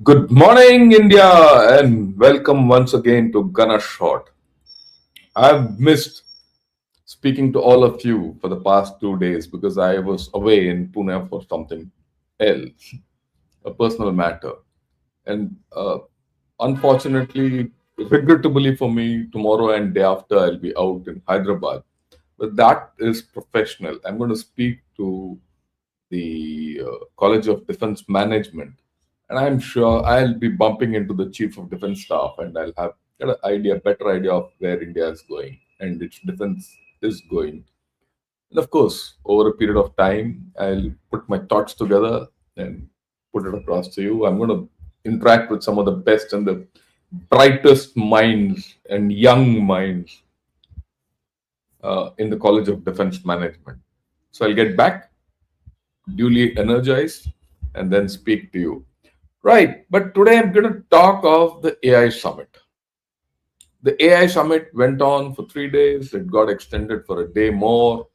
Good morning, India, and welcome once again to Gunner Shot. I've missed speaking to all of you for the past 2 days because I was away in Pune for something else, a personal matter. And unfortunately, regrettably for me, tomorrow and day after I'll be out in Hyderabad. But that is professional. I'm going to speak to the College of Defense Management, and I'm sure I'll be bumping into the Chief of Defense Staff, and I'll have better idea of where India is going and its defense is going. And of course, over a period of time, I'll put my thoughts together and put it across to you. I'm going to interact with some of the best and the brightest minds and young minds in the College of Defense Management. So I'll get back duly energized and then speak to you. Right, but today I'm going to talk of the AI summit. The AI summit went on for 3 days, it got extended for a day more,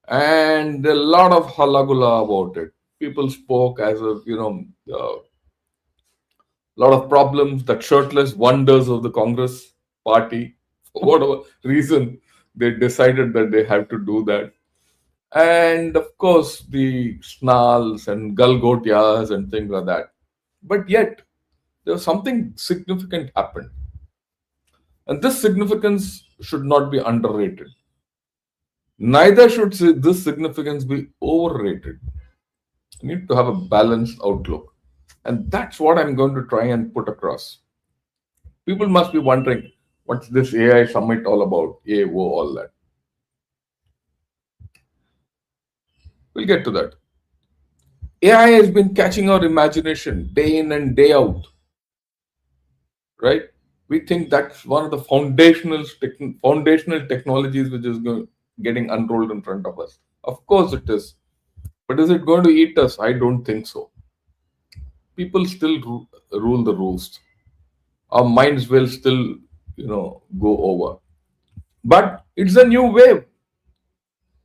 and a lot of halagula about it. People spoke as of, a lot of problems, the shirtless wonders of the Congress party, for whatever reason, they decided that they have to do that. And of course, the snarls and galgotias and things like that. But yet, there was something significant happened. And this significance should not be underrated. Neither should this significance be overrated. You need to have a balanced outlook. And that's what I'm going to try and put across. People must be wondering, what's this AI summit all about? AO, all that. We'll get to that. AI has been catching our imagination day in and day out, right? We think that's one of the foundational technologies which is getting unrolled in front of us. Of course it is. But is it going to eat us? I don't think so. People still rule the roost. Our minds will still, go over. But it's a new wave.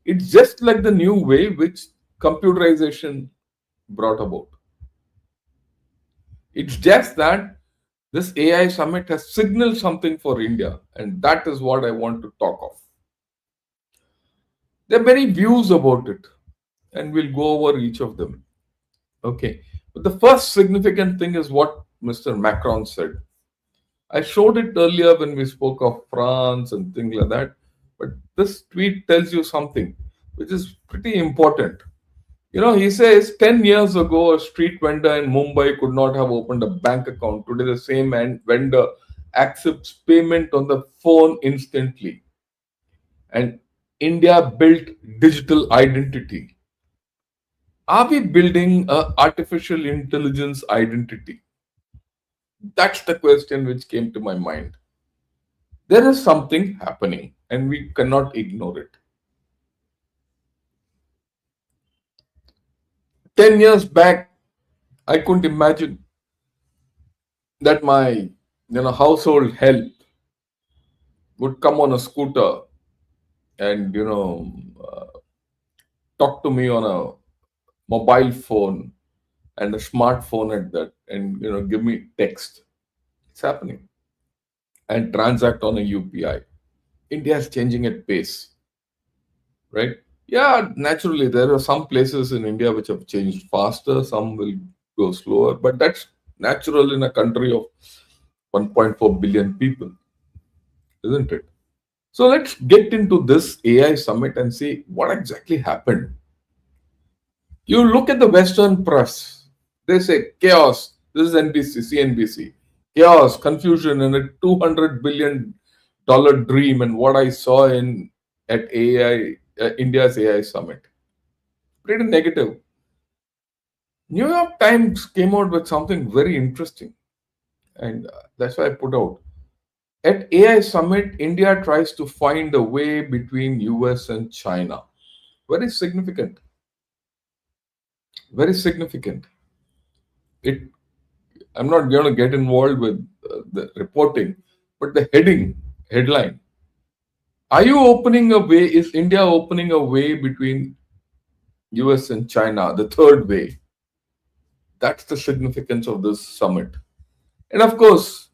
It's just like the new wave which computerization brought about. It's just that this AI summit has signaled something for India, and that is what I want to talk of. There are many views about it, and we'll go over each of them. Okay. But the first significant thing is what Mr. Macron said. I showed it earlier when we spoke of France and things like that. But this tweet tells you something which is pretty important. He says 10 years ago, a street vendor in Mumbai could not have opened a bank account. Today, the same vendor accepts payment on the phone instantly. And India built digital identity. Are we building a artificial intelligence identity? That's the question which came to my mind. There is something happening and we cannot ignore it. 10 years back, I couldn't imagine that my household help would come on a scooter and talk to me on a mobile phone and a smartphone at that, and give me text. It's happening. And transact on a UPI. India is changing at pace, right? Yeah, naturally, there are some places in India which have changed faster, some will go slower, but that's natural in a country of 1.4 billion people, isn't it? So let's get into this AI summit and see what exactly happened. You look at the Western press, they say chaos. This is NBC, CNBC. Chaos, confusion, and a $200 billion dream. And what I saw in at AI, India's AI summit, pretty negative. New York Times came out with something very interesting, and that's why I put out. At AI summit, India tries to find a way between US and China. Very significant. Very significant. It. I'm not going to get involved with the reporting, but the headline. Are you opening a way? Is India opening a way between US and China? The third way. That's the significance of this summit. And of course,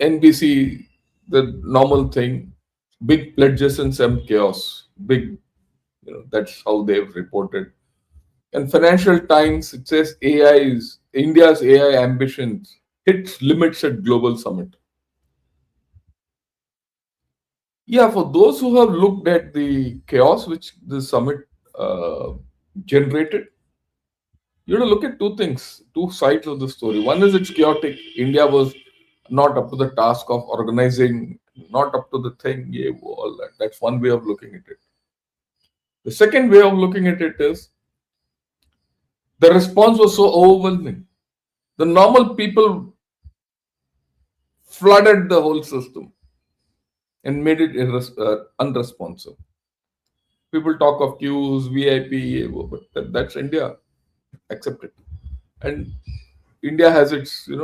NBC, the normal thing, big pledges and some chaos. Big, that's how they've reported. And Financial Times, it says India's AI ambitions hits limits at global summit. Yeah, for those who have looked at the chaos which the summit uh, generated, you have to look at two things, two sides of the story. One is it's chaotic. India was not up to the task of organizing, not up to the thing, yeah, all that. That's one way of looking at it. The second way of looking at it is the response was so overwhelming. The normal people flooded the whole system and made it unresponsive. People talk of queues, VIP, but that's India. Accept it. And India has its, this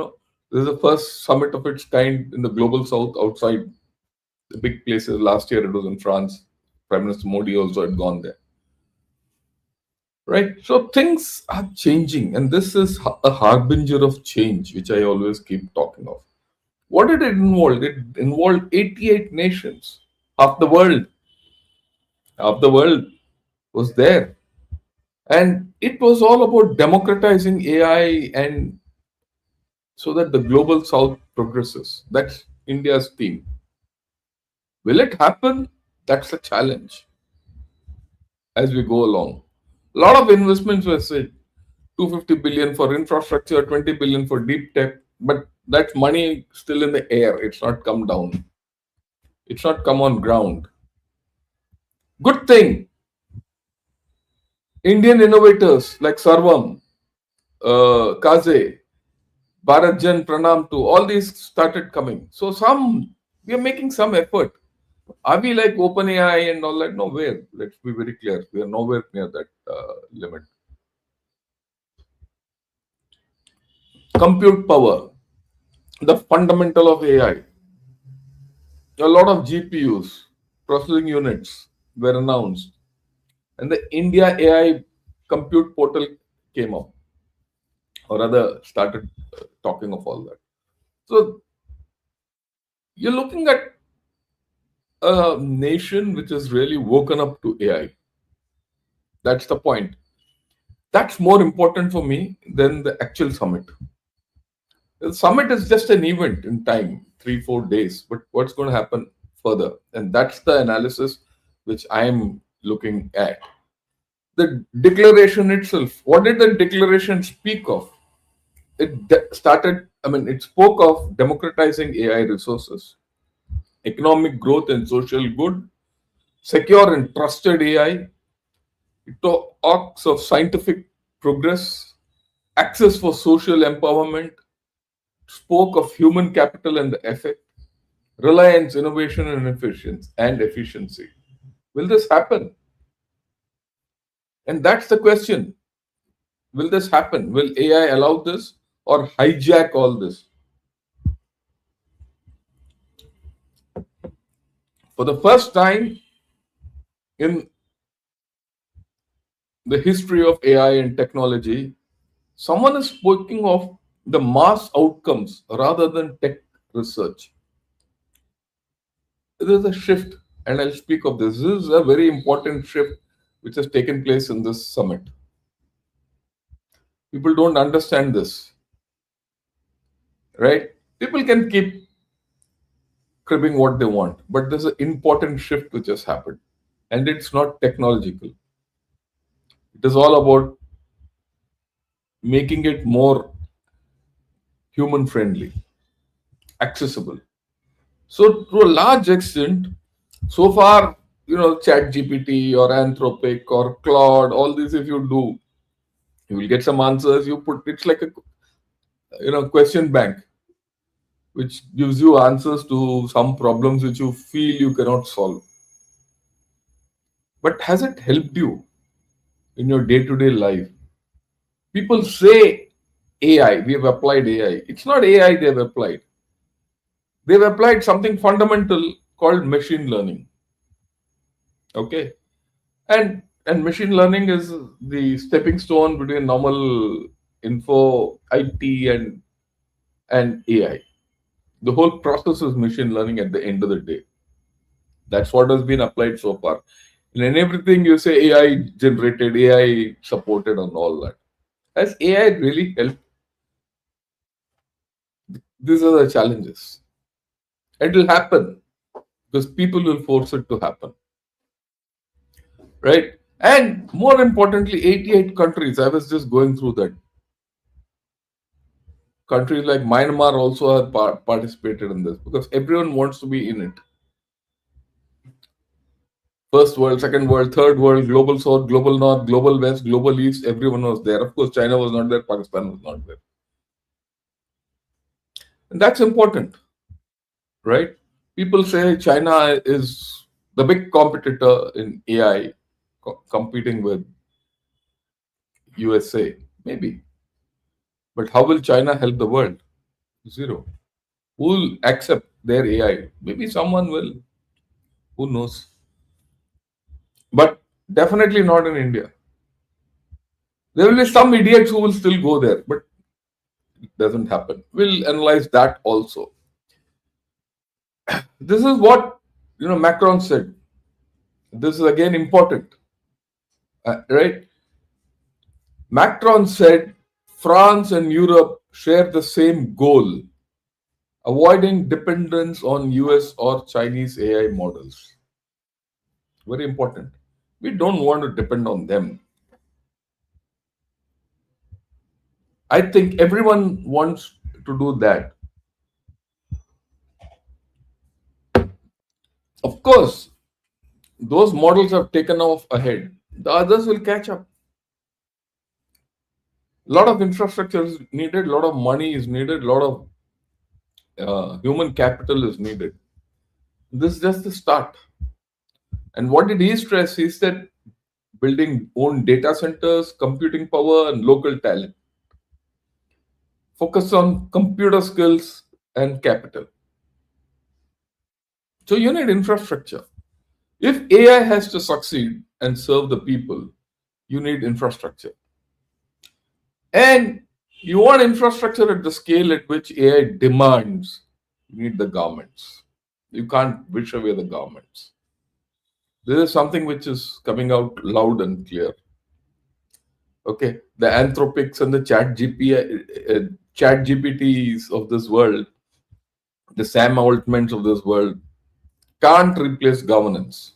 is the first summit of its kind in the global south outside the big places. Last year it was in France. Prime Minister Modi also had gone there. Right? So things are changing, and this is a harbinger of change, which I always keep talking of. What did it involve? It involved 88 nations. Half the world. Half the world was there. And it was all about democratizing AI and so that the global south progresses. That's India's theme. Will it happen? That's a challenge as we go along. A lot of investments were said 250 billion for infrastructure, 20 billion for deep tech, but that money still in the air. It's not come down. It's not come on ground. Good thing. Indian innovators like Sarvam, Kaze, Bharatjan, Pranam too, all these started coming. So we are making some effort. Are we like OpenAI and all that? Nowhere. Let's be very clear. We are nowhere near that limit. Compute power, the fundamental of AI. A lot of GPUs, processing units were announced, and the India AI compute portal came up, or rather started talking of all that. So you're looking at a nation which has really woken up to AI. That's the point. That's more important for me than the actual summit. The summit is just an event in time, 3, 4 days, but what's going to happen further? And that's the analysis which I'm looking at. The declaration itself, what did the declaration speak of? It spoke of democratizing AI resources, economic growth and social good, secure and trusted AI. It talks of scientific progress, access for social empowerment, spoke of human capital and the effect, reliance, innovation, and efficiency. Will this happen? And that's the question. Will this happen? Will AI allow this or hijack all this? For the first time in the history of AI and technology, someone is speaking of the mass outcomes rather than tech research. There's a shift, and I'll speak of this. This is a very important shift which has taken place in this summit. People don't understand this, right? People can keep cribbing what they want, but there's an important shift which has happened, and it's not technological. It is all about making it more human friendly, accessible. So, to a large extent, so far, Chat GPT or Anthropic or Claude, all these, if you do, you will get some answers. You put it's like a question bank which gives you answers to some problems which you feel you cannot solve. But has it helped you in your day-to-day life? People say AI, we have applied AI. It's not AI they have applied. They've applied something fundamental called machine learning. Okay. And machine learning is the stepping stone between normal info, IT, and and AI. The whole process is machine learning at the end of the day. That's what has been applied so far. And in everything you say AI generated, AI supported, and all that. Has AI really helped? These are the challenges. It will happen because people will force it to happen, right? And more importantly, 88 countries. I was just going through that. Countries like Myanmar also have participated in this because everyone wants to be in it. First world, second world, third world, global south, global north, global west, global east, everyone was there. Of course, China was not there, Pakistan was not there. And that's important, right? People say China is the big competitor in AI, competing with USA. Maybe. But how will China help the world? Zero. Who will accept their AI? Maybe someone will. Who knows? But definitely not in India. There will be some idiots who will still go there, but it doesn't happen. We'll analyze that also. This is what Macron said. This is again important, right? Macron said France and Europe share the same goal: avoiding dependence on US or Chinese AI models. Very important. We don't want to depend on them. I think everyone wants to do that. Of course, those models have taken off ahead. The others will catch up. A lot of infrastructure is needed, a lot of money is needed, a lot of human capital is needed. This is just the start. And what did he stress? He said building own data centers, computing power, and local talent. Focus on computer skills and capital. So you need infrastructure. If AI has to succeed and serve the people, you need infrastructure. And you want infrastructure at the scale at which AI demands, you need the governments. You can't wish away the governments. This is something which is coming out loud and clear. Okay, the Anthropics and the Chat GPTs of this world, the Sam Altmans of this world, can't replace governance,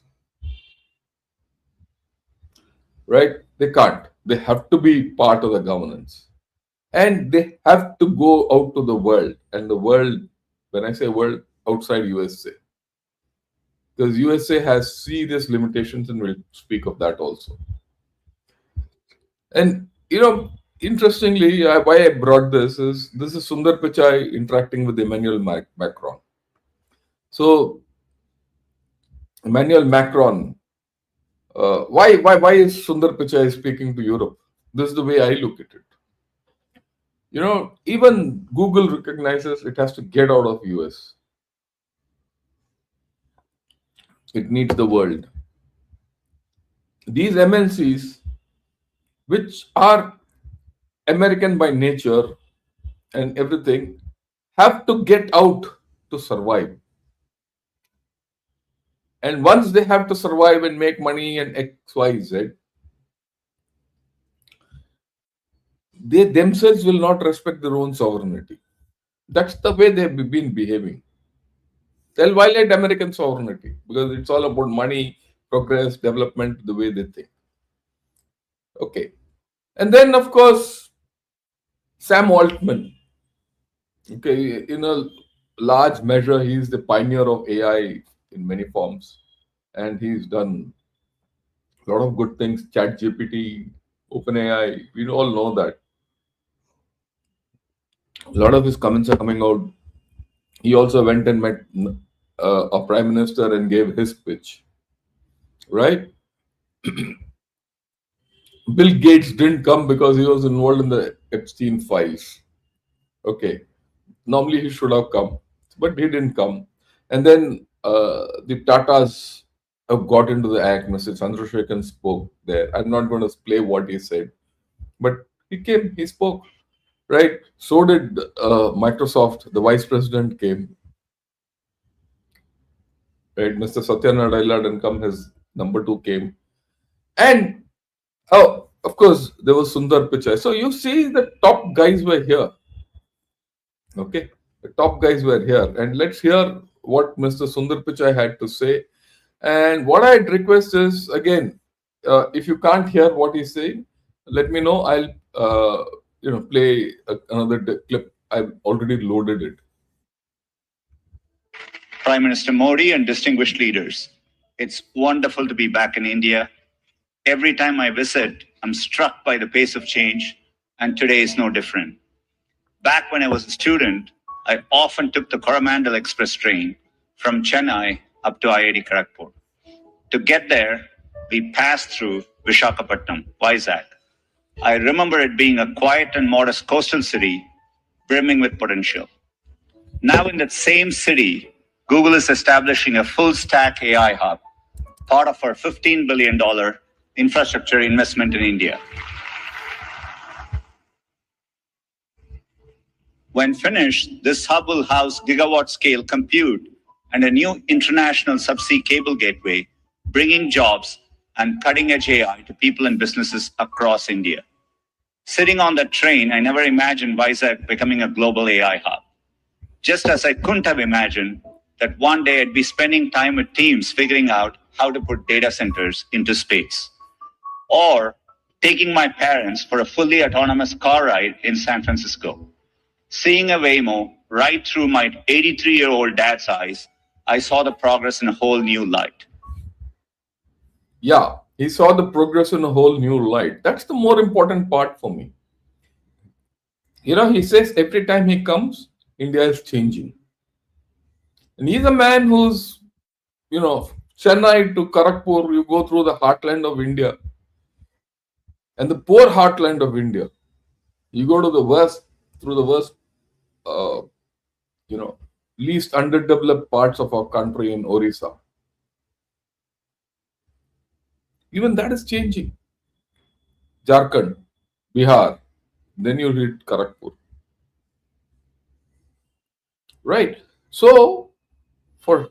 right? They can't. They have to be part of the governance, and they have to go out to the world. And the world, when I say world, outside USA, because USA has serious limitations, and we'll speak of that also. And interestingly, why I brought this is Sundar Pichai interacting with Emmanuel Macron. So Emmanuel Macron, why is Sundar Pichai speaking to Europe? This is the way I look at it. Even Google recognizes it has to get out of US. It needs the world. These MNCs, which are American by nature and everything, have to get out to survive. And once they have to survive and make money and XYZ, they themselves will not respect their own sovereignty. That's the way they've been behaving. They'll violate American sovereignty because it's all about money, progress, development, the way they think. Okay. And then, of course, Sam Altman. Okay. In a large measure, he's the pioneer of AI in many forms. And he's done a lot of good things. Chat GPT, OpenAI, we all know that. A lot of his comments are coming out. He also went and met a prime minister and gave his pitch, right? Bill Gates didn't come because he was involved in the Epstein files. Okay, normally he should have come, but he didn't come. And then the Tatas have got into the act. Mr. Chandrasekhan spoke there. I'm not going to play what he said, but he came, he spoke. right? So did Microsoft. The vice president came, right? Mr. Satya Nadella didn't come. His number two came, and oh, of course, there was Sundar Pichai. So you see, the top guys were here. Okay, the top guys were here, and let's hear what Mr. Sundar Pichai had to say. And what I'd request is, again, if you can't hear what he's saying, let me know. I'll play another clip. I've already loaded it. Prime Minister Modi and distinguished leaders, it's wonderful to be back in India. Every time I visit, I'm struck by the pace of change, and today is no different. Back when I was a student, I often took the Coromandel Express train from Chennai up to IIT Kharagpur. To get there, we passed through Vishakhapatnam, Vizag. I remember it being a quiet and modest coastal city brimming with potential. Now, in that same city, Google is establishing a full stack AI hub, part of our $15 billion infrastructure investment in India. When finished, this hub will house gigawatt scale compute and a new international subsea cable gateway, bringing jobs and cutting edge AI to people and businesses across India. Sitting on that train, I never imagined Vizag becoming a global AI hub. Just as I couldn't have imagined that one day I'd be spending time with teams figuring out how to put data centers into space. Or taking my parents for a fully autonomous car ride in San Francisco. Seeing a Waymo right through my 83-year-old dad's eyes, I saw the progress in a whole new light. Yeah, he saw the progress in a whole new light. That's the more important part for me. He says every time he comes, India is changing. And he's a man who's, Chennai to Kharagpur, you go through the heartland of India and the poor heartland of India. You go to the west, through the west, uh, you know, least underdeveloped parts of our country in Orissa. Even that is changing. Jharkhand, Bihar, then you hit Kharagpur. Right. So, for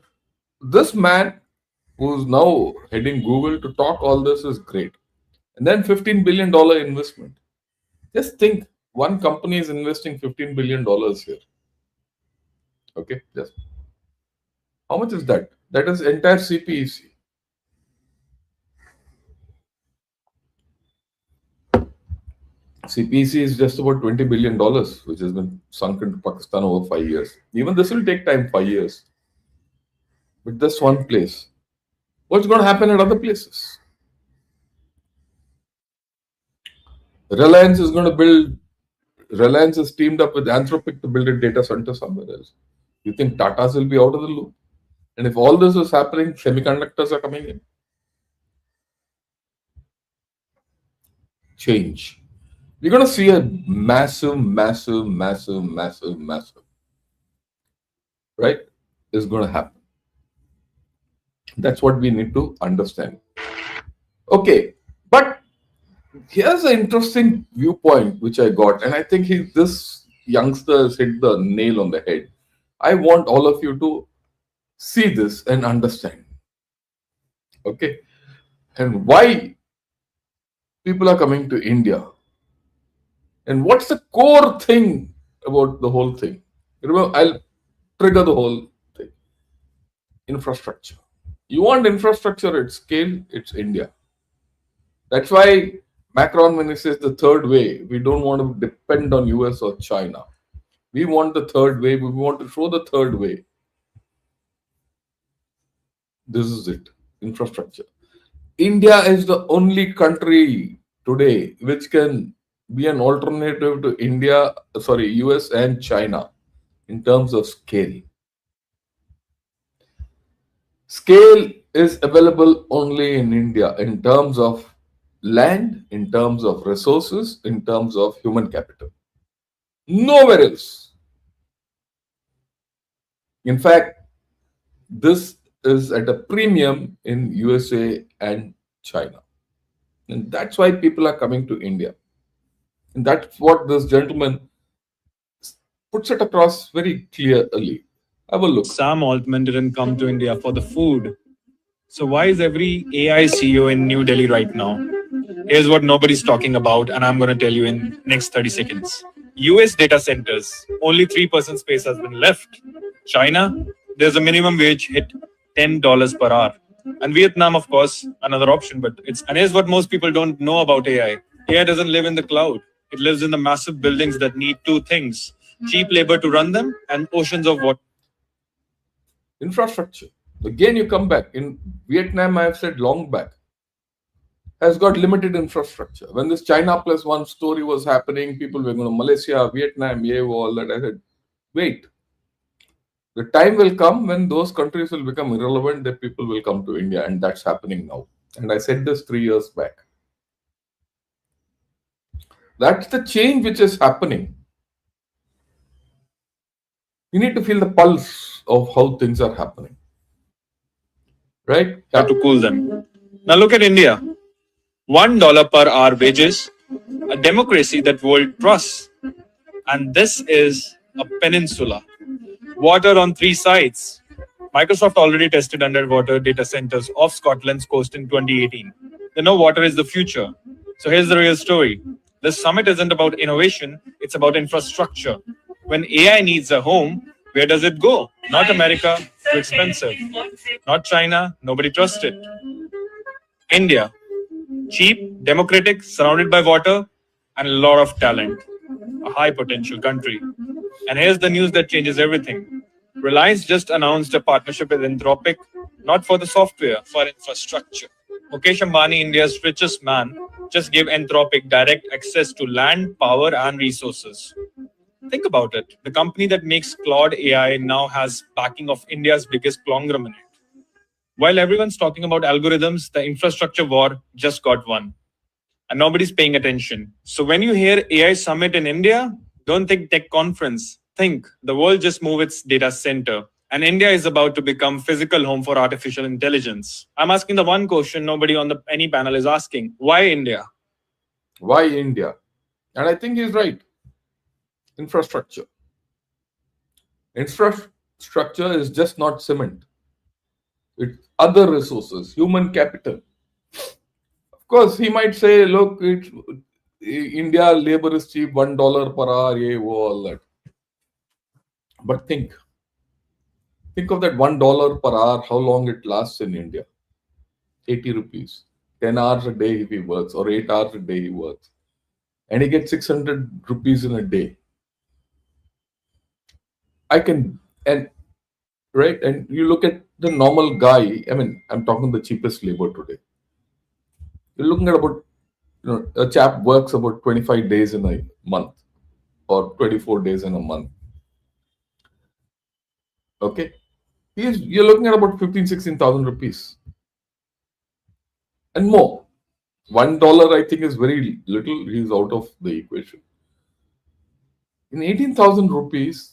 this man who's now heading Google to talk all this is great. And then $15 billion investment. Just think one company is investing $15 billion here. Okay. Just how much is that? That is entire CPEC. CPEC is just about $20 billion, which has been sunk into Pakistan over 5 years. Even this will take time, 5 years. But just one place. What's going to happen at other places? Reliance is going to build. Reliance is teamed up with Anthropic to build a data center somewhere else. You think Tata's will be out of the loop? And if all this is happening, semiconductors are coming in. Change. We're going to see a massive, right? Is going to happen. That's what we need to understand. Okay, but here's an interesting viewpoint which I got, and I think this youngster has hit the nail on the head. I want all of you to see this and understand. Okay, and why people are coming to India, and what's the core thing about the whole thing. Remember, I'll trigger the whole thing. Infrastructure. You want infrastructure at scale, it's India. That's why Macron, when he says the third way, we don't want to depend on US or China. We want the third way. We want to show the third way. This is it. Infrastructure. India is the only country today which can be an alternative to US and China in terms of scale. Scale is available only in India in terms of land, in terms of resources, in terms of human capital. Nowhere else. In fact, this is at a premium in USA and China. And that's why people are coming to India. And that's what this gentleman puts it across very clearly. Have a look. Sam Altman didn't come to India for the food. So why is every AI CEO in New Delhi right now? Here's what nobody's talking about, and I'm going to tell you in next 30 seconds. US data centers, only 3% space has been left. China, there's a minimum wage hit $10 per hour. And Vietnam, of course, another option, but and here's what most people don't know about AI. AI doesn't live in the cloud. It lives in the massive buildings that need two things: cheap labor to run them and oceans of water. Infrastructure. Again, you come back. In Vietnam, I have said long back, has got limited infrastructure. When this China plus one story was happening, people were going to Malaysia, Vietnam, yeah, all that. I said, wait, the time will come when those countries will become irrelevant, that people will come to India, and that's happening now. And I said this 3 years back. That's the change which is happening. You need to feel the pulse of how things are happening. Right? Yeah. To cool them. Now look at India. $1 per hour wages, a democracy that world trusts. And this is a peninsula. Water on three sides. Microsoft already tested underwater data centers off Scotland's coast in 2018. They know water is the future. So here's the real story. This summit isn't about innovation, it's about infrastructure. When AI needs a home, where does it go? Not America, too expensive. Not China, nobody trusts it. India, cheap, democratic, surrounded by water, and a lot of talent. A high potential country. And here's the news that changes everything. Reliance just announced a partnership with Anthropic, not for the software, for infrastructure. Mukesh Ambani, India's richest man, just gave Anthropic direct access to land, power, and resources. Think about it. The company that makes Claude AI now has backing of India's biggest conglomerate. While everyone's talking about algorithms, the infrastructure war just got won. And nobody's paying attention. So when you hear AI Summit in India, don't think tech conference. Think the world just moved its data center. And India is about to become physical home for artificial intelligence. I'm asking the one question nobody on any panel is asking. Why India? Why India? And I think he's right. Infrastructure. Infrastructure is just not cement. It's other resources, human capital. Of course, he might say, look, India labor is cheap, $1 per hour, yeah, all that. But think of that $1 per hour, how long it lasts in India. 80 rupees. 10 hours a day if he works, or 8 hours a day he works. And he gets 600 rupees in a day. I can, and right, and you look at the normal guy, I mean, I'm talking the cheapest labor today. You're looking at about, a chap works about 25 days in a month or 24 days in a month. Okay. You're looking at about 16,000 rupees and more. $1, I think, is very little. He's out of the equation. In 18,000 rupees,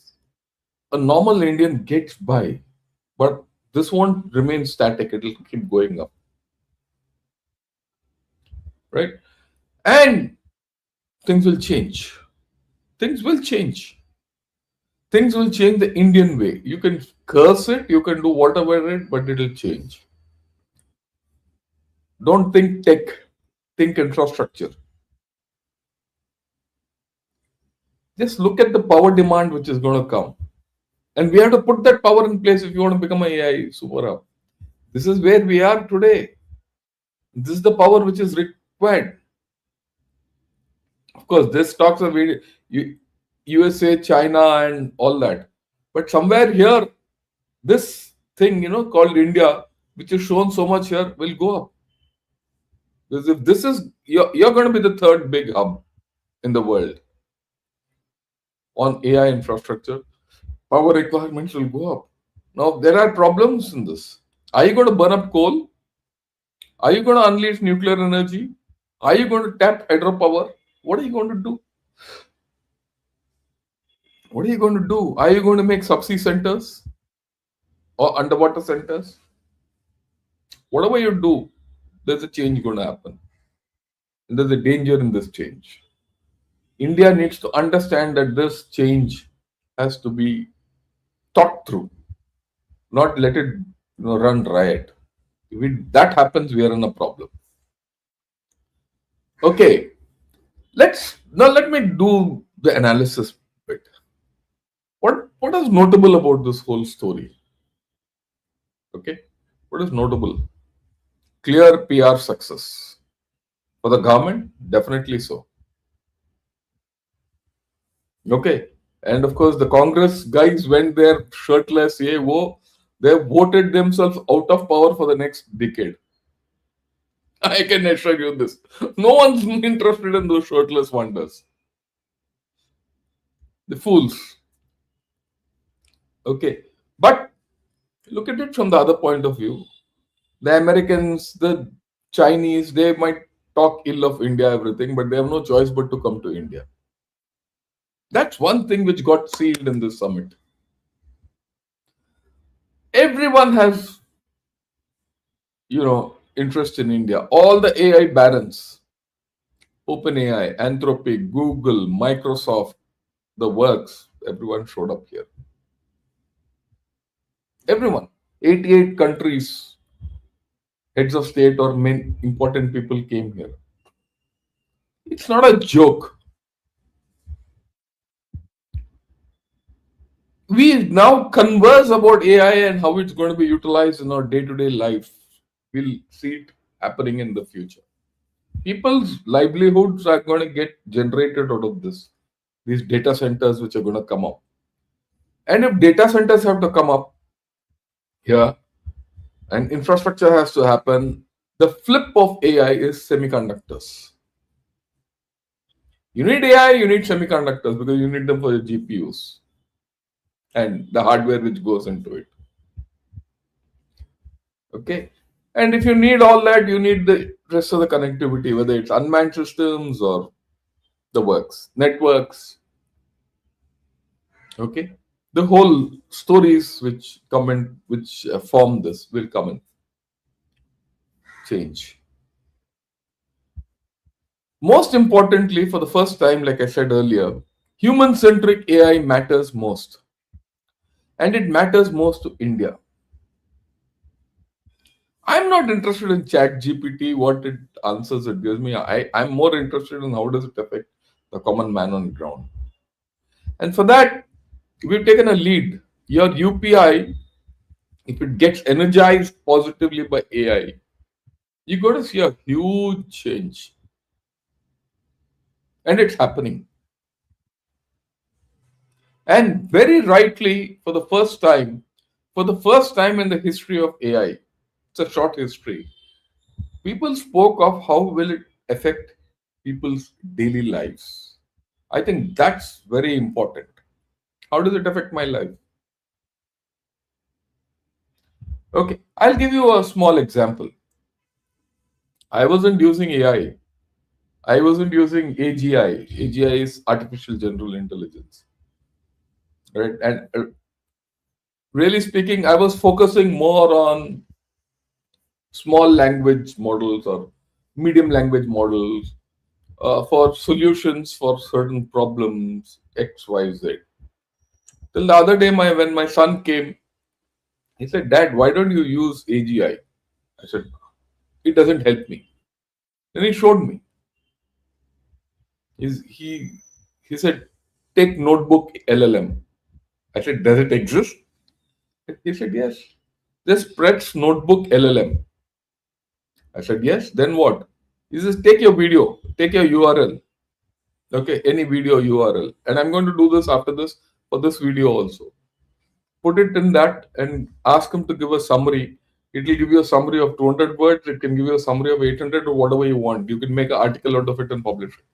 a normal Indian gets by, but this won't remain static. It'll keep going up. Right? And things will change. Things will change. Things will change the Indian way. You can curse it, you can do whatever it, but it'll change. Don't think tech, think infrastructure. Just look at the power demand which is going to come. And we have to put that power in place if you want to become an AI super hub. This is where we are today. This is the power which is required. Of course, this talks of USA, China, and all that. But somewhere here, this thing, called India, which is shown so much here, will go up. Because if this is, you're going to be the third big hub in the world on AI infrastructure, power requirements will go up. Now, there are problems in this. Are you going to burn up coal? Are you going to unleash nuclear energy? Are you going to tap hydropower? What are you going to do? What are you going to do? Are you going to make subsea centers or underwater centers? Whatever you do, there's a change going to happen. And there's a danger in this change. India needs to understand that this change has to be thought through, not let it run riot. If that happens, we are in a problem. Okay, let me do the analysis bit. What is notable about this whole story? Okay, what is notable? Clear PR success for the government, definitely so. Okay, and of course the Congress guys went there shirtless. Yeah, whoa, they voted themselves out of power for the next decade. I can assure you this. No one's interested in those shirtless wonders. The fools. Okay, but look at it from the other point of view. The Americans, the Chinese, they might talk ill of India, everything, but they have no choice but to come to India. That's one thing which got sealed in this summit. Everyone has, interest in India. All the AI barons, OpenAI, Anthropic, Google, Microsoft, the works, everyone showed up here. Everyone. 88 countries, heads of state or main important people came here. It's not a joke. We now converse about AI and how it's going to be utilized in our day-to-day life. We'll see it happening in the future. People's livelihoods are going to get generated out of this. These data centers which are going to come up. And if data centers have to come up here and infrastructure has to happen, the flip of AI is semiconductors. You need AI, you need semiconductors because you need them for your GPUs and the hardware which goes into it. Okay. And if you need all that, you need the rest of the connectivity, whether it's unmanned systems or the works, networks. Okay. The whole stories which come in, which form this will come and change. Most importantly, for the first time, like I said earlier, human centric AI matters most. And it matters most to India. I'm not interested in chat GPT, what it answers it gives me. I'm more interested in how does it affect the common man on the ground. And for that, we've taken a lead. Your UPI, if it gets energized positively by AI, you're going to see a huge change. And it's happening. And very rightly, for the first time in the history of AI, it's a short history, people spoke of how will it affect people's daily lives. I think that's very important. How does it affect my life? Okay, I'll give you a small example. I wasn't using AI. I wasn't using AGI. AGI is artificial general intelligence, right? And really speaking, I was focusing more on small language models or medium language models for solutions for certain problems X, Y, Z. Till the other day, when my son came, he said, "Dad, why don't you use AGI?" I said, "It doesn't help me." Then he showed me. He's, he said, "Take notebook LLM." I said, "Does it exist?" He said, "Yes." Just press notebook LLM. I said, "Yes." Then what? He says, "Take your video, take your URL. Okay, any video URL. And I'm going to do this after this for this video also. Put it in that and ask him to give a summary. It will give you a summary of 200 words. It can give you a summary of 800 or whatever you want. You can make an article out of it and publish it.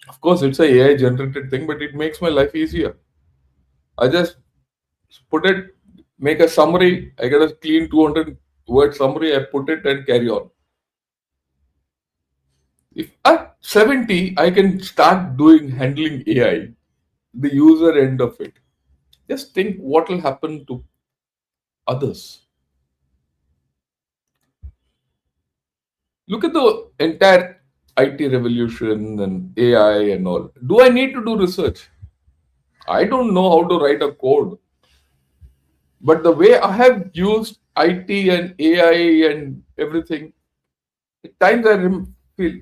Of course, it's a AI generated thing, but it makes my life easier. I just put it, make a summary. I get a clean 200 word summary. I put it and carry on. If at 70, I can start doing handling AI, the user end of it. Just think what will happen to others. Look at the entire IT revolution and AI and all. Do I need to do research? I don't know how to write a code, but the way I have used IT and AI and everything, at times feel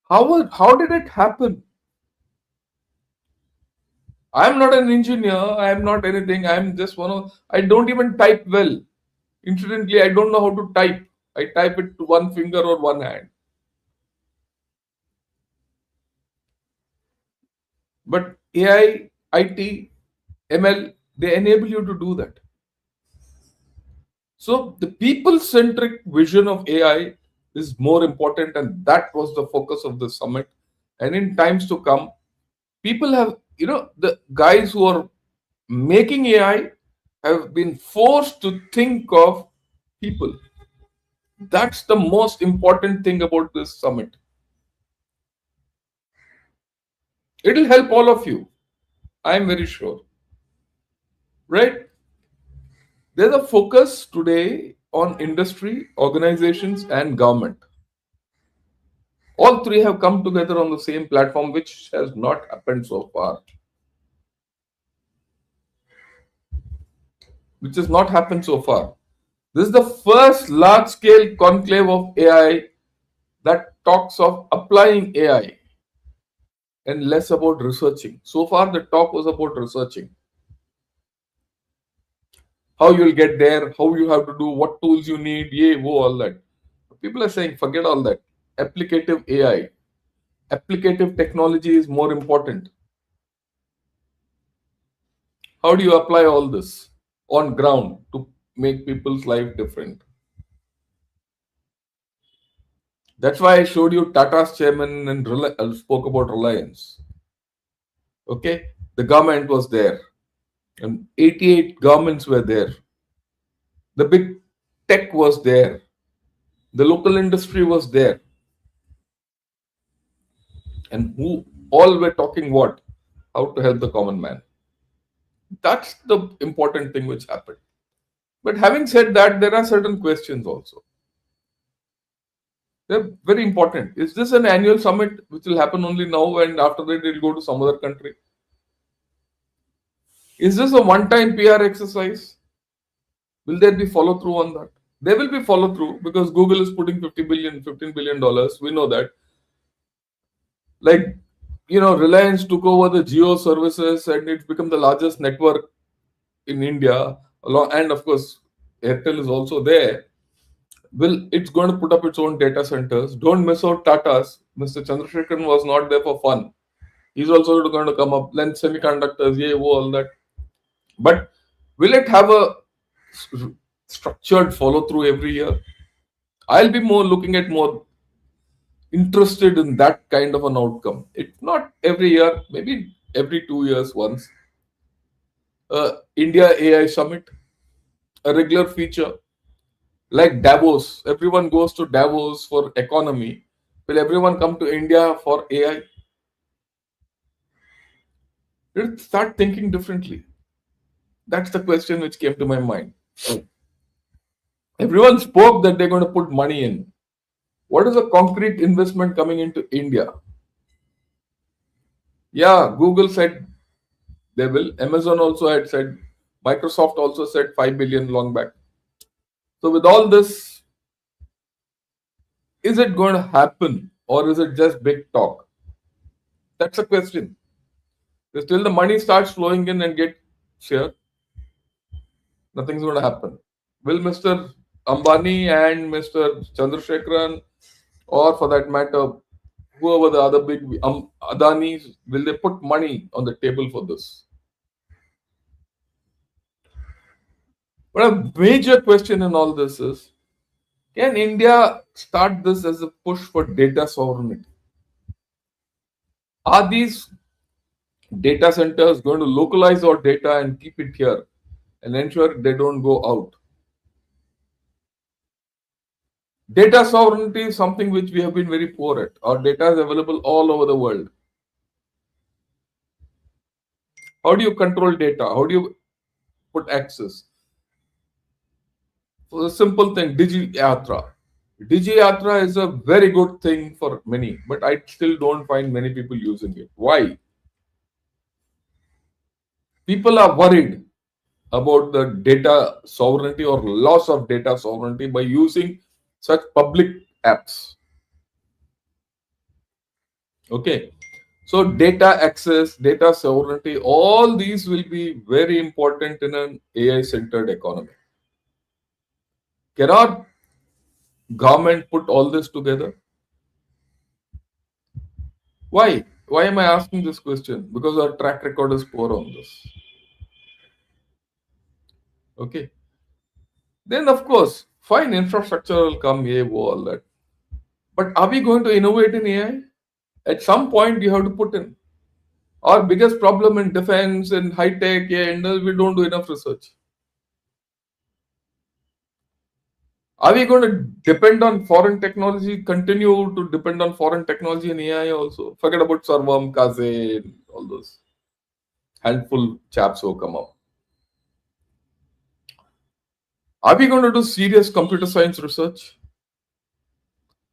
how did it happen? I'm not an engineer. I'm not anything. I'm just one of. I don't even type well. Incidentally, I don't know how to type. I type it to one finger or one hand. But AI, IT, ML, they enable you to do that. So the people-centric vision of AI is more important, and that was the focus of the summit. And in times to come, people have, the guys who are making AI have been forced to think of people. That's the most important thing about this summit. It'll help all of you. I'm very sure. Right? There's a focus today on industry, organizations, and government. All three have come together on the same platform, which has not happened so far. Which has not happened so far. This is the first large scale conclave of AI that talks of applying AI and less about researching. So far, the talk was about researching. How you'll get there, how you have to do, what tools you need, yeah, whoa, all that. People are saying, forget all that. Applicative AI, applicative technology is more important. How do you apply all this on ground to make people's life different? That's why I showed you Tata's chairman and spoke about Reliance. Okay, the government was there, and 88 governments were there. The big tech was there. The local industry was there, and who all were talking what? How to help the common man. That's the important thing which happened. But having said that, there are certain questions also. They're very important. Is this an annual summit which will happen only now and after that it will go to some other country? Is this a one time PR exercise? Will there be follow through on that? There will be follow through because Google is putting 50 billion, $15 billion. We know that. Like, Reliance took over the Geo services and it's become the largest network in India. And of course, Airtel is also there. Well, it's going to put up its own data centers. Don't miss out Tata's. Mr. Chandrasekharan was not there for fun. He's also going to come up. Lens semiconductors, yeah, all that. But will it have a structured follow through every year? I'll be more looking at more interested in that kind of an outcome. It's not every year, maybe every 2 years once. India AI Summit, a regular feature like Davos. Everyone goes to Davos for economy. Will everyone come to India for AI? Let's start thinking differently. That's the question which came to my mind. Everyone spoke that they're going to put money in. What is a concrete investment coming into India? Yeah, Google said they will. Amazon also had said. Microsoft also said 5 billion long back. So with all this, is it going to happen or is it just big talk? That's a question. Because till the money starts flowing in and get share, nothing's going to happen. Will Mr. Ambani and Mr. Chandrasekharan, or for that matter, whoever the other big Adanis, will they put money on the table for this? But a major question in all this is, can India start this as a push for data sovereignty? Are these data centers going to localize our data and keep it here and ensure they don't go out? Data sovereignty is something which we have been very poor at. Our data is available all over the world. How do you control data? How do you put access? So the simple thing, Digi Yatra. Digi Yatra is a very good thing for many, but I still don't find many people using it. Why? People are worried about the data sovereignty or loss of data sovereignty by using such public apps. Okay. So data access, data sovereignty, all these will be very important in an AI centered economy. Cannot government put all this together? Why? Why am I asking this question? Because our track record is poor on this. Okay. Then of course, fine infrastructure will come, AI, all that. But are we going to innovate in AI? At some point you have to put in. Our biggest problem in defense and high tech and we don't do enough research. Are we going to depend on foreign technology, continue to depend on foreign technology and AI also? Forget about Sarvam, Kaze, all those handful chaps who come up. Are we going to do serious computer science research?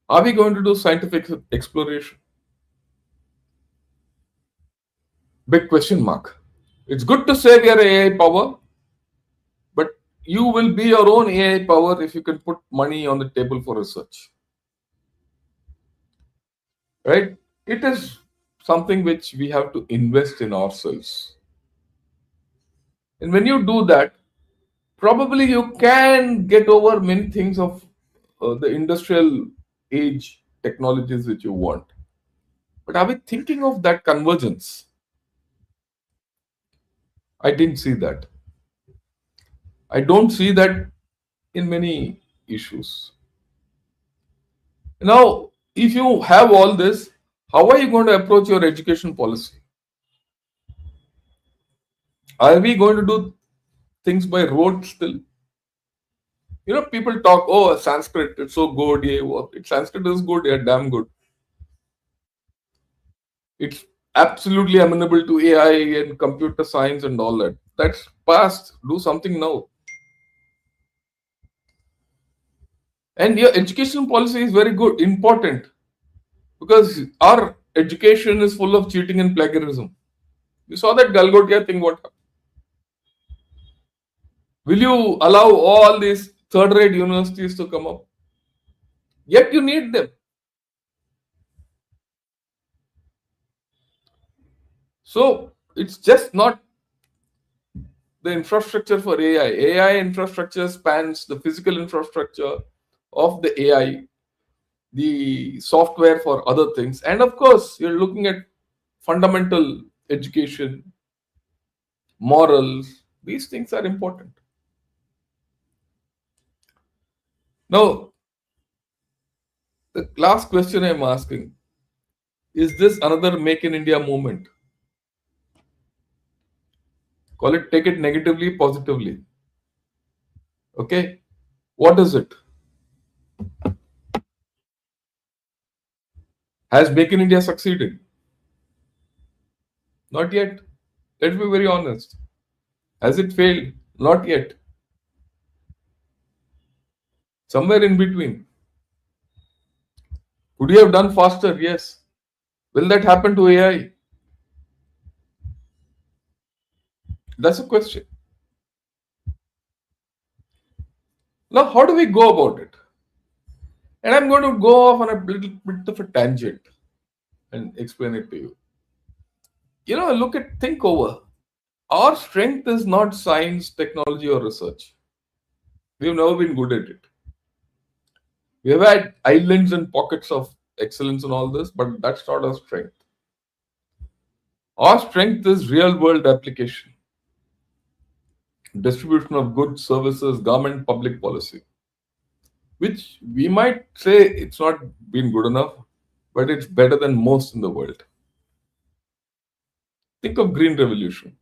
Are we going to do scientific exploration? Big question mark. It's good to say we are AI power, but you will be your own AI power if you can put money on the table for research. Right? It is something which we have to invest in ourselves. And when you do that, probably you can get over many things of the industrial age technologies which you want. But are we thinking of that convergence? I didn't see that. I don't see that in many issues. Now, if you have all this, how are you going to approach your education policy? Are we going to do things by rote still? People talk, oh, Sanskrit, it's so good. Yeah, Sanskrit is good, yeah, damn good. It's absolutely amenable to AI and computer science and all that. That's past. Do something now. And your education policy is very good, important, because our education is full of cheating and plagiarism. You saw that Galgotia thing, what happened? Will you allow all these third rate universities to come up? Yet you need them. So it's just not the infrastructure for AI. AI infrastructure spans the physical infrastructure of the AI, the software for other things, and of course, you're looking at fundamental education, morals. These things are important. Now, the last question I'm asking, is this another Make in India movement? Call it, take it negatively, positively. Okay? What is it? Has Make in India succeeded? Not yet. Let's be very honest. Has it failed? Not yet. Somewhere in between. Could you have done faster? Yes. Will that happen to AI? That's a question. Now, how do we go about it? And I'm going to go off on a little bit of a tangent and explain it to you. Think over. Our strength is not science, technology, or research. We've never been good at it. We have had islands and pockets of excellence and all this, but that's not our strength. Our strength is real world application, distribution of goods, services, government, public policy, which we might say it's not been good enough, but it's better than most in the world. Think of Green Revolution.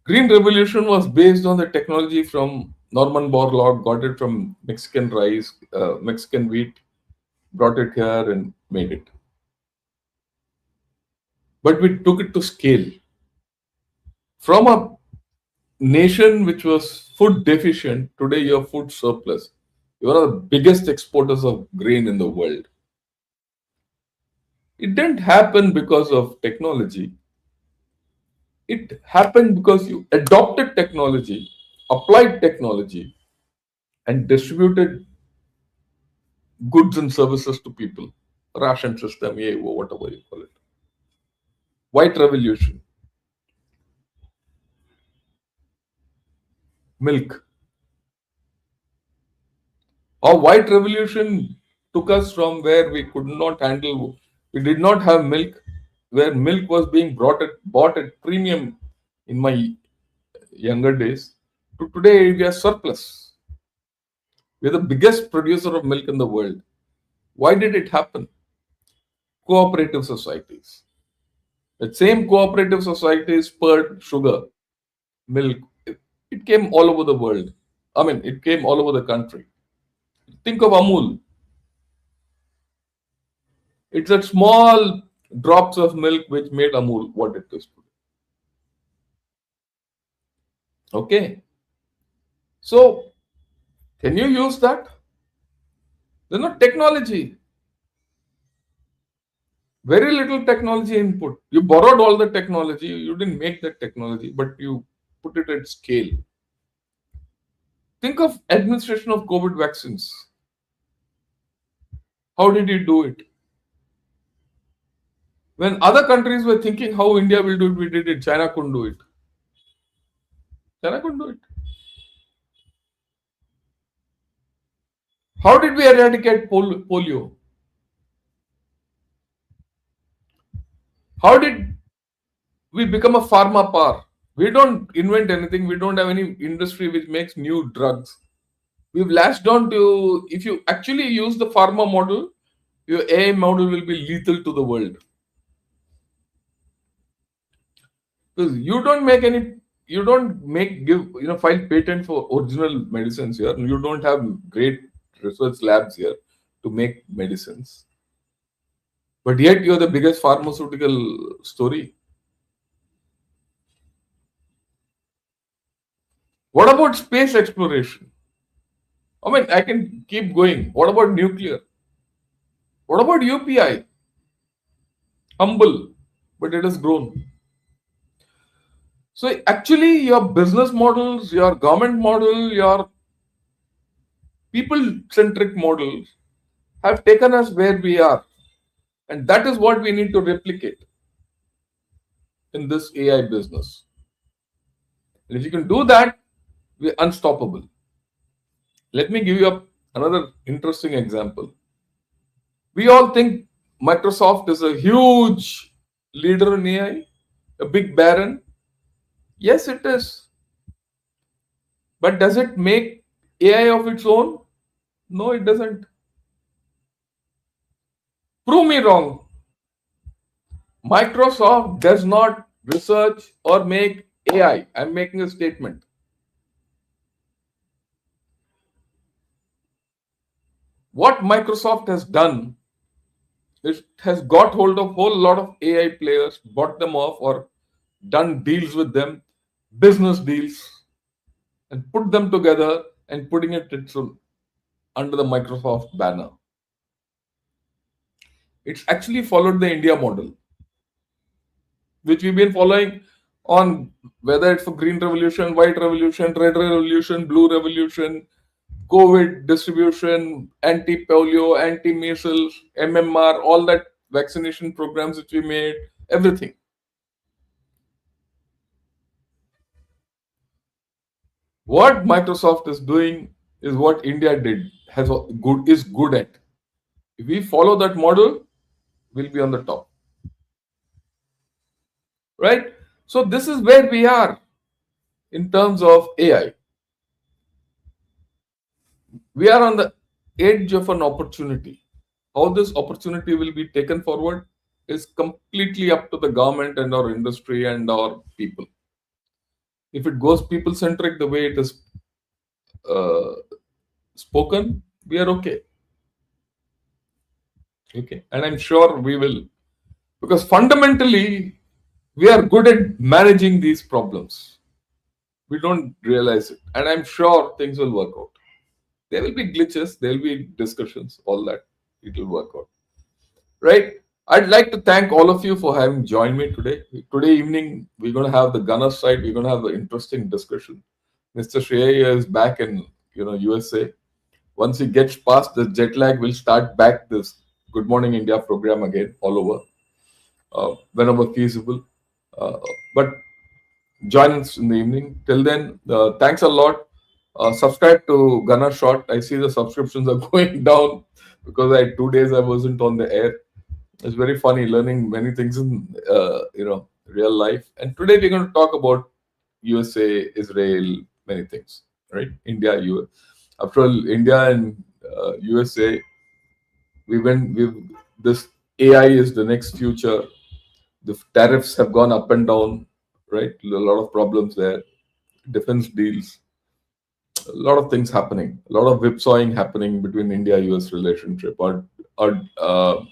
Green Revolution was based on the technology from Norman Borlaug, got it from Mexican rice, Mexican wheat, brought it here and made it. But we took it to scale. From a nation which was food deficient, today you're food surplus. You're one of the biggest exporters of grain in the world. It didn't happen because of technology. It happened because you adopted technology, applied technology, and distributed goods and services to people. Ration system, yeah, whatever you call it. White revolution, milk. Our white revolution took us from where we could not handle, we did not have milk, where milk was being bought at premium in my younger days, to today we are surplus. We are the biggest producer of milk in the world. Why did it happen? Cooperative societies. The same cooperative societies spurred sugar, milk. It came all over the world. I mean, it came all over the country. Think of Amul. It's a small drops of milk which made Amul what it is today. Okay. So, can you use that? There's no technology. Very little technology input. You borrowed all the technology. You didn't make that technology, but you put it at scale. Think of administration of COVID vaccines. How did you do it? When other countries were thinking how India will do it, we did it. China couldn't do it. China couldn't do it. How did we eradicate polio? How did we become a pharma power? We don't invent anything. We don't have any industry which makes new drugs. We've latched on to, if you actually use the pharma model, your AI model will be lethal to the world. Because you don't file patent for original medicines here. You don't have great research labs here to make medicines. But yet you're the biggest pharmaceutical story. What about space exploration? I mean, I can keep going. What about nuclear? What about UPI? Humble, but it has grown. So actually, your business models, your government model, your people-centric models have taken us where we are, and that is what we need to replicate in this AI business. And if you can do that, we're unstoppable. Let me give you another interesting example. We all think Microsoft is a huge leader in AI, a big baron. Yes, it is. But does it make AI of its own? No, it doesn't. Prove me wrong. Microsoft does not research or make AI. I'm making a statement. What Microsoft has done is has got hold of a whole lot of AI players, bought them off or done deals with them, business deals, and put them together and putting it under the Microsoft banner. It's actually followed the India model, which we've been following on whether it's for green revolution, white revolution, red revolution, blue revolution, COVID distribution, anti-polio, anti-measles, MMR, all that vaccination programs which we made, everything. What Microsoft is doing is what India did is good at. If we follow that model, we'll be on the top, right? So this is where we are in terms of AI. We are on the edge of an opportunity. How this opportunity will be taken forward is completely up to the government and our industry and our people. If it goes people centric the way it is uh, spoken, we are okay. Okay, and I'm sure we will, because fundamentally we are good at managing these problems. We don't realize it, and I'm sure things will work out. There will be glitches, there will be discussions, all that. It will work out, right? I'd like to thank all of you for having joined me today. Today evening, we're going to have the gunner side. We're going to have an interesting discussion. Mr. Shreya is back in USA. Once he gets past the jet lag, we'll start back this Good Morning India program again, all over, whenever feasible. Uh, but join us in the evening. Till then, thanks a lot. Subscribe to Gunner Shot. I see the subscriptions are going down because I had 2 days I wasn't on the air. It's very funny learning many things in real life. And today we're going to talk about USA, Israel, many things, right? India, US. After all, India and USA, we went. We this AI is the next future. The tariffs have gone up and down, right? A lot of problems there. Defense deals, a lot of things happening, a lot of whipsawing happening between India-US relationship. Our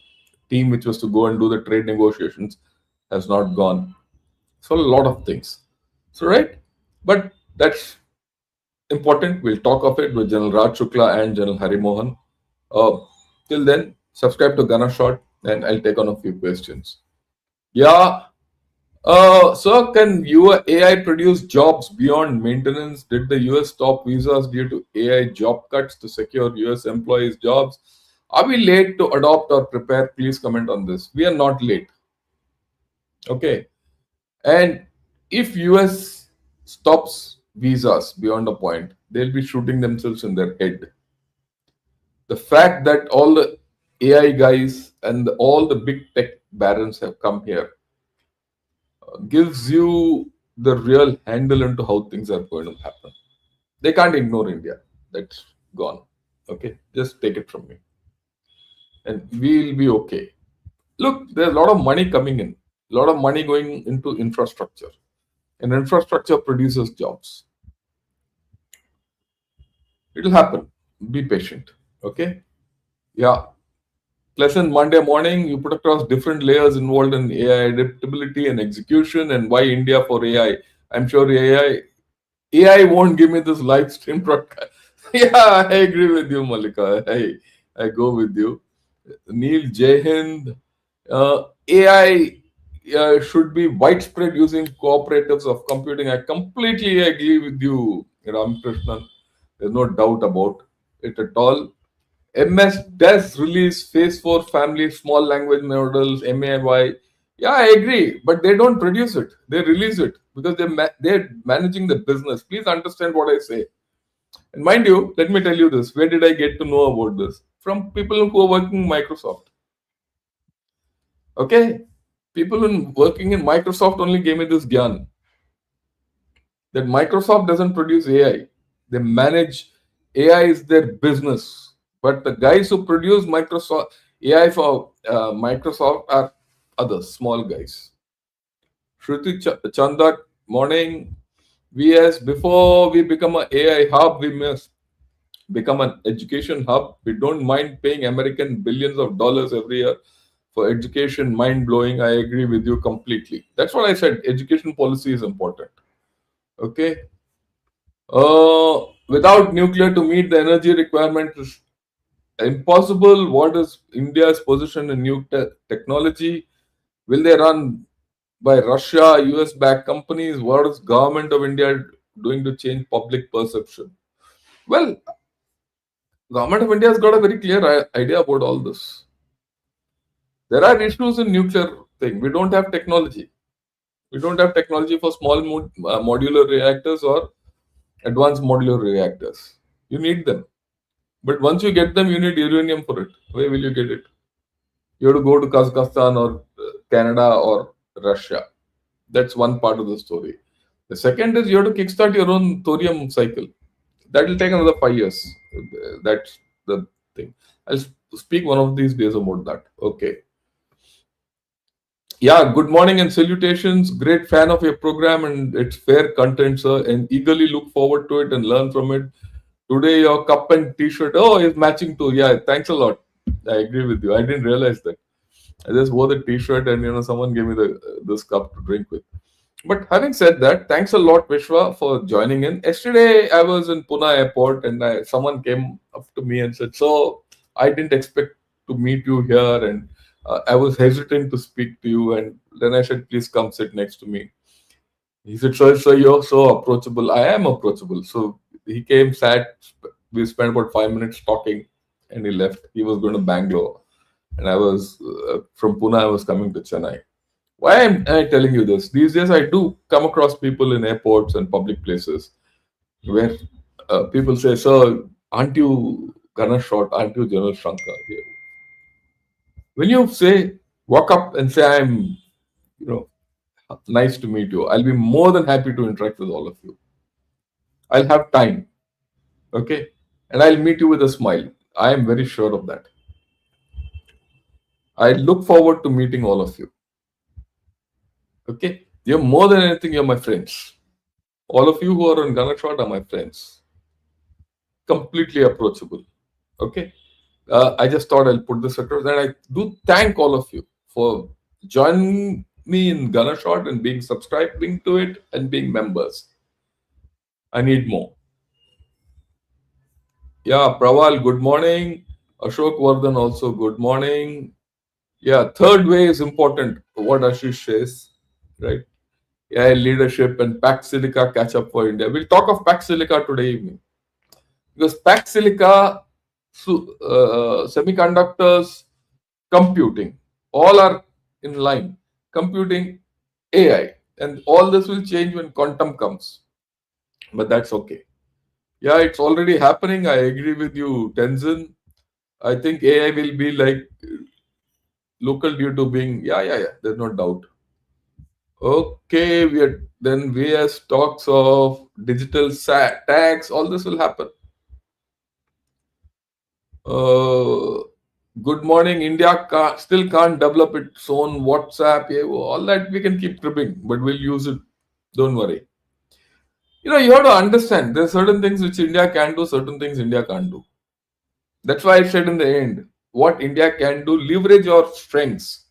team, which was to go and do the trade negotiations, has not gone. So a lot of things. So right, but that's important. We'll talk of it with General Raj Shukla and General Hari Mohan. Uh, Till then, subscribe to Gunner Shot, and I'll take on a few questions. Yeah. So, can your AI produce jobs beyond maintenance? Did the US stop visas due to AI job cuts to secure US employees' jobs? Are we late to adopt or prepare? Please comment on this. We are not late. Okay. And if US stops visas beyond a point, they'll be shooting themselves in their head. The fact that all the AI guys and all the big tech barons have come here gives you the real handle into how things are going to happen. They can't ignore India. That's gone. Okay, just take it from me, and we'll be okay. Look, there's a lot of money coming in, a lot of money going into infrastructure, and infrastructure produces jobs. It'll happen. Be patient. Okay. Yeah. Pleasant Monday morning. You put across different layers involved in AI adaptability and execution, and why India for AI. I'm sure AI won't give me this live stream broadcast. Yeah, I agree with you, Malika. I go with you. Neil Jehind, AI should be widespread using cooperatives of computing. I completely agree with you, Ramakrishnan. There's no doubt about it at all. MS does release Phase 4 family small language models, MAY. Yeah, I agree, but they don't produce it. They release it because they're managing the business. Please understand what I say. And mind you, let me tell you this. Where did I get to know about this? From people who are working in Microsoft. Okay? People working in Microsoft only gave me this gyan that Microsoft doesn't produce AI. They manage AI is their business. But the guys who produce Microsoft AI for Microsoft are others, small guys. Shruti Chandak, morning. VS, before we become an AI hub, we must become an education hub. We don't mind paying American billions of dollars every year for education. Mind blowing. I agree with you completely. That's what I said. Education policy is important. Okay. Without nuclear to meet the energy requirement is impossible. What is India's position in nuclear technology? Will they run by Russia, US backed companies? What is government of India doing to change public perception? Well, government of India has got a very clear idea about all this. There are issues in nuclear thing. We don't have technology. We don't have technology for small modular reactors or advanced modular reactors. You need them. But once you get them, you need uranium for it. Where will you get it? You have to go to Kazakhstan or Canada or Russia. That's one part of the story. The second is you have to kickstart your own thorium cycle. That will take another 5 years. That's the thing. I'll speak one of these days about that. Okay. Yeah, good morning and salutations. Great fan of your program and its fair content, sir, and eagerly look forward to it and learn from it. Today, your cup and t-shirt, oh, is matching too. Yeah, thanks a lot. I agree with you. I didn't realize that. I just wore the t-shirt and someone gave me the this cup to drink with. But having said that, thanks a lot, Vishwa, for joining in. Yesterday, I was in Pune airport and someone came up to me and said, "So I didn't expect to meet you here, and I was hesitant to speak to you, and then I said, "Please come sit next to me." He said, "Sir, you're so approachable." I am approachable. So he came, sat. We spent about 5 minutes talking, and he left. He was going to Bangalore, and I was from Pune. I was coming to Chennai. Why am I telling you this? These days, I do come across people in airports and public places where people say, "Sir, aren't you Ganesh Short? Aren't you General Shankar here?" When you say, walk up and say, "I'm, you know, nice to meet you," I'll be more than happy to interact with all of you. I'll have time, okay? And I'll meet you with a smile. I am very sure of that. I look forward to meeting all of you, okay? You're more than anything, you're my friends. All of you who are on Ganesh Short are my friends. Completely approachable, okay? I just thought I'll put this across, and I do thank all of you for joining me in Gunner Shot and being subscribing to it and being members. I need more. Yeah, Praval, good morning. Ashok Vardhan also, good morning. Yeah, third way is important. What Ashish says, right? AI leadership and Pax Silica catch up for India. We'll talk of Pax Silica today evening because Pax Silica, semiconductors, computing, all are in line. Computing, AI, and all this will change when quantum comes, but that's okay. Yeah, it's already happening. I agree with you, Tenzin. I think AI will be like local due to being, yeah. There's no doubt. Okay, we as talks of digital tax, all this will happen. Uh, Good morning, India still can't develop its own WhatsApp. Yeah, all that we can keep tripping, but we'll use it. Don't worry. You have to understand there's certain things which India can do, certain things India can't do. That's why I said in the end, what India can do, leverage our strengths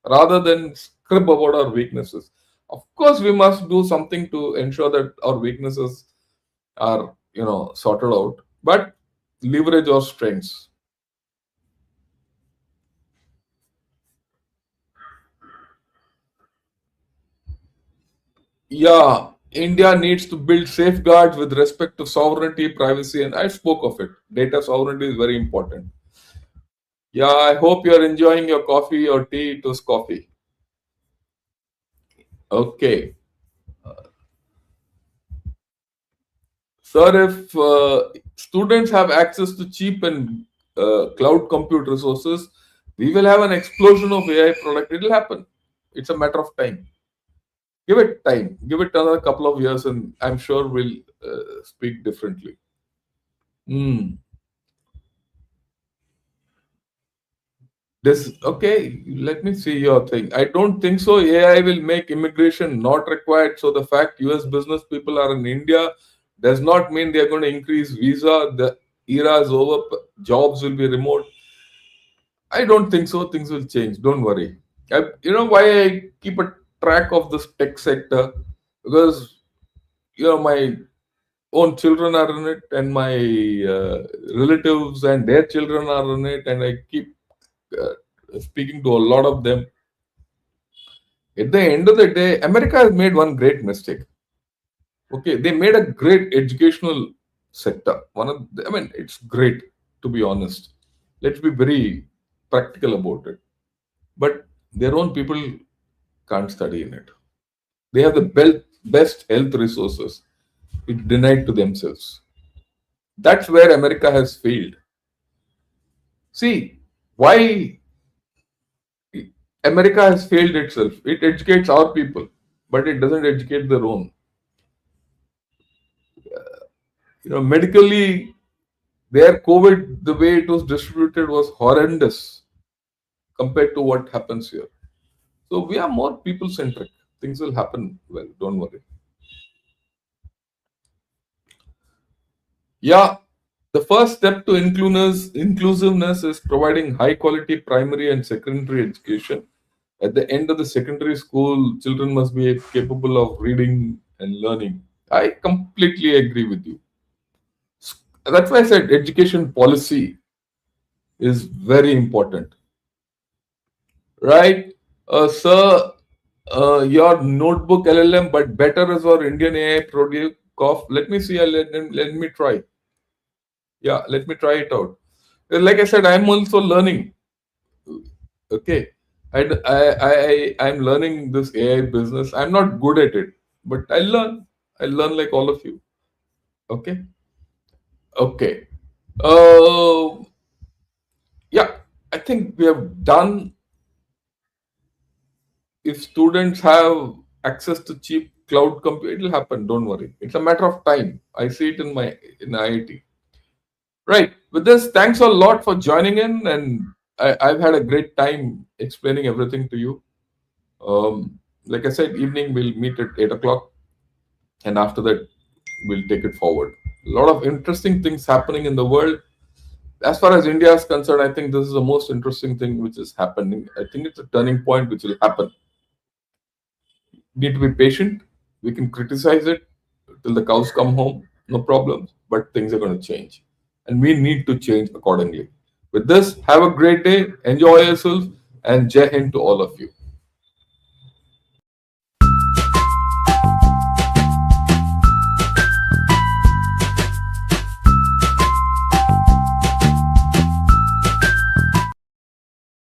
rather than scrib about our weaknesses. Of course, we must do something to ensure that our weaknesses are, sorted out, but leverage our strengths. Yeah, India needs to build safeguards with respect to sovereignty, privacy, and I spoke of it. Data sovereignty is very important. Yeah, I hope you're enjoying your coffee or tea. It was coffee. Okay. Sir, if students have access to cheap and cloud compute resources, we will have an explosion of AI product. It will happen. It's a matter of time. Give it time. Give it another couple of years, and I'm sure we'll speak differently. Hmm. This okay. Let me see your thing. I don't think so. AI will make immigration not required. So the fact U.S. business people are in India does not mean they are going to increase visa. The era is over. Jobs will be remote. I don't think so. Things will change. Don't worry. You know why I keep a track of this tech sector? Because my own children are in it, and my relatives and their children are in it, and I keep speaking to a lot of them. At the end of the day, America has made one great mistake. Okay, they made a great educational sector. I mean, it's great to be honest. Let's be very practical about it. But their own people can't study in it. They have the best health resources. It's denied to themselves. That's where America has failed. See, why America has failed itself. It educates our people, but it doesn't educate their own. Medically, their COVID, the way it was distributed was horrendous compared to what happens here. So we are more people centric. Things will happen well. Don't worry. Yeah, the first step to inclusiveness is providing high quality primary and secondary education. At the end of the secondary school, children must be capable of reading and learning. I completely agree with you. That's why I said education policy is very important. right? Sir, your notebook LLM, but better is our Indian AI produce. Cough. Let me see. Let me try. Yeah, let me try it out. Like I said, I'm also learning. Okay, and I'm learning this AI business. I'm not good at it, but I learn. I learn like all of you. Okay, okay. Uh, yeah, I think we have done. If students have access to cheap cloud compute, it'll happen. Don't worry. It's a matter of time. I see it in my in IIT. Right. With this, thanks a lot for joining in, and I've had a great time explaining everything to you. Like I said, evening we'll meet at 8 o'clock, and after that we'll take it forward. A lot of interesting things happening in the world. As far as India is concerned, I think this is the most interesting thing which is happening. I think it's a turning point which will happen. Need to be patient. We can criticize it till the cows come home, no problems. But things are going to change, and we need to change accordingly. With this, have a great day. Enjoy yourself, and Jai Hind to all of you.